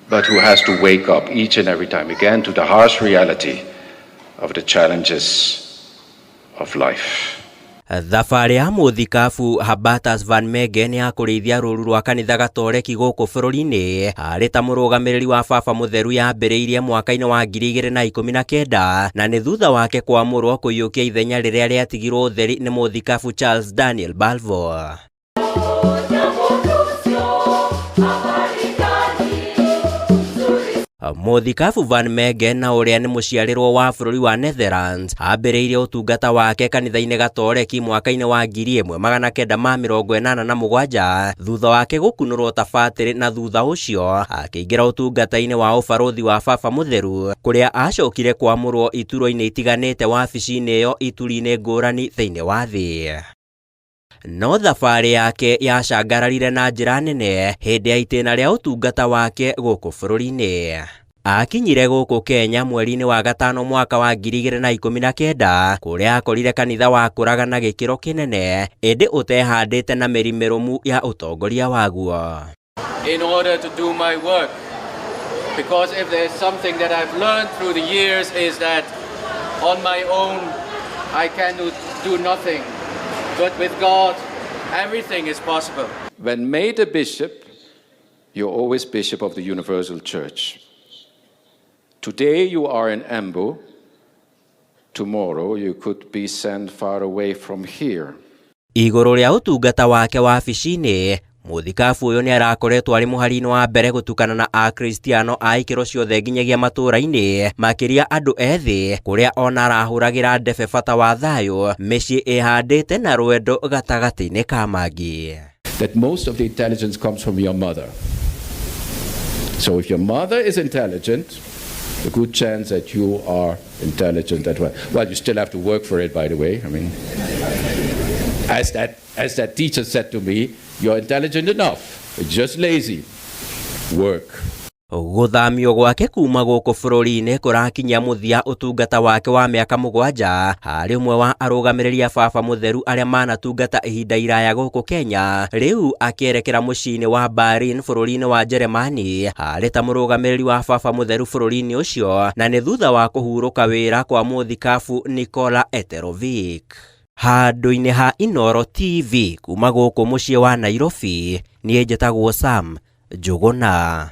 but who has to wake up each and every time again to the harsh reality of the challenges of life. Thabarĩ ya mũthikabu Habatas Van Megen ya kũrĩithia rũũru rwa kanitha gatoreki gũkũ bũrũri-inĩ arĩ ta mũrũgamĩrĩri wa baba mũtheru yambĩrĩirie mwaka-inĩ wa 2019 na nĩ thutha wake kwamũrwo kũiyũkia ithenya rĩrĩa rĩatigirwo ũtheri nĩ mũthikabu Charles Daniel Balvo. Mũthikabu Van Megen na ũrĩa nĩ mũciarĩrwo wa bũrũri wa Netherlands ambĩrĩirie ũtungata wake kanitha-inĩ gatoreki mwaka-inĩ wa 1987 thutha wake gũkunũrwo ta batĩrĩ, na thutha ũcio akĩingĩra ũtungata-inĩ wa ũbarũthi wa baba mũtheru kũrĩa acokire kwamũrwo iturwa-inĩ itiganĩte wabici-inĩ ĩyo ituri-inĩ ngũrani thĩinĩ wa thĩ. No thabarĩ yake yacangararire na njĩra nene hĩndĩ ya itĩna rĩa ũtungata wake gũkũ bũrũri-inĩ. Akinyire gũkũ Kenya mweri-inĩ wa gatano mwaka wa 2019 kũrĩa akorire kanitha wa kũraga na gĩkĩro kĩnene ĩndĩ ũtehandĩte na mĩrimĩrũmu ya ũtongoria waguo. In order to do my work, because if there's something that I've learned through the years is that on my own I can do nothing. But with God, everything is possible. When made a bishop, you're always bishop of the Universal Church. Today you are in Embu. Tomorrow you could be sent far away from here. Igũrũ rĩa ũtungata wake wabici-inĩ, mũthikabu ũyũ nĩ arakoretwo arĩ mũhari-inĩ wa mbere gũtukana na akristiano a ikĩro ciothe nginyagia matũũra-inĩ, makĩria andũ ethĩ, kũrĩa ona arahũragĩra ndebe bata wa thayũ, mĩciĩ ĩhandĩte na rwendo gatagatĩ-inĩ ka mangi. That most of the intelligence comes from your mother. So if your mother is intelligent, a good chance that you are intelligent as well. Well, you still have to work for it, by the way. I mean, as that teacher said to me, you're intelligent enough, you're just lazy. Work. Gũthamio gwake kuma gũkũ bũrũri-inĩ kũrakinyia mũthia ũtungata wake wa mĩaka 7 harĩ ũmwe wa arũgamĩrĩri a baba mũtheru arĩa manatungata ihinda iraya gũkũ Kenya, rĩu akĩerekera mũciĩ-inĩ wa Berlin bũrũri-inĩ wa Jeremani harĩ ta mũrũgamĩrĩri wa baba mũtheru bũrũri-inĩ ũcio, na nĩ thutha wa kũhurũka wĩra kwa mũthikabu Nikola Eterovic. Handũ-inĩ ha Inooro TV kuma gũkũ mũciĩ wa Nairobi, niĩ njĩtagwo Sam Njũgũna.